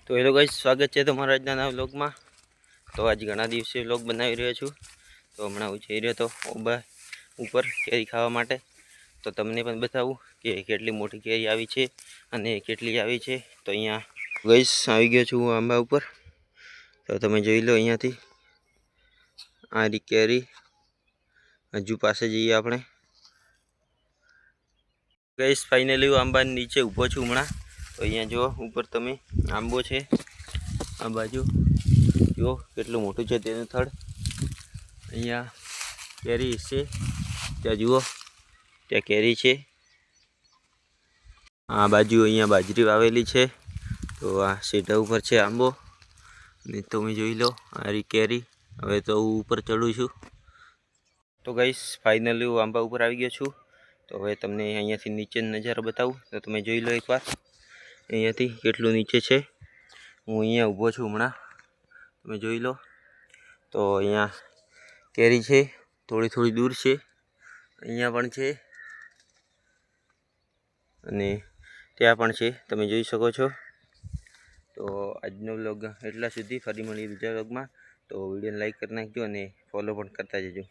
તો hello guys, સ્વાગત છે તમારા આજના નવા વ્લોગમાં। તો આજ ઘણા દિવસે વ્લોગ બનાવી રહ્યો છું। તો હમણાં હું જઈ રહ્યો હતો ઓબા ઉપર કેરી ખાવા માટે। તો તમને પણ બતાવું કે કેટલી મોટી કેરી આવી છે અને કેટલી આવી છે। તો અહીંયા ગાઈસ આવી ગયો છું આંબા ઉપર। તો તમે જોઈ લો અહીંયાથી આ રી કેરી। હજુ પાસે જઈએ આપણે। ગાઈસ ફાઇનલી હું આંબાની નીચે ઊભો છું હમણાં। તો અહીંયા જો ઉપર તમે આંબો છે, આ બાજુ જો કેટલું મોટું છે તેનું થડ। અહીંયા કેરી છે, ત્યાં જુઓ ત્યાં કેરી છે। આ બાજુ અહીંયા બાજરી વાવેલી છે। તો આ સીધા ઉપર છે આંબો ને તમે જોઈ લો આ રી કેરી। હવે તો હું ઉપર ચડું છું। તો ગાઈસ ફાઇનલી હું આંબા ઉપર આવી ગયો છું। તો હવે તમને અહીંયાથી નીચે નજારો બતાવું। તો તમે જોઈ લો એકવાર અહીંયાથી કેટલું નીચે છે। હું અહીંયા ઊભો છું હમણાં, તમે જોઈ લો। તો અહીંયા કેરી છે, થોડી થોડી દૂર છે, અહીંયા પણ છે અને ત્યાં પણ છે, તમે જોઈ શકો છો। તો આજનો વ્લોગ એટલા સુધી, ફરી મળીએ બીજા વ્લોગમાં। તો વિડીયોને લાઈક કરી નાખજો અને ફોલો પણ કરતા જજો।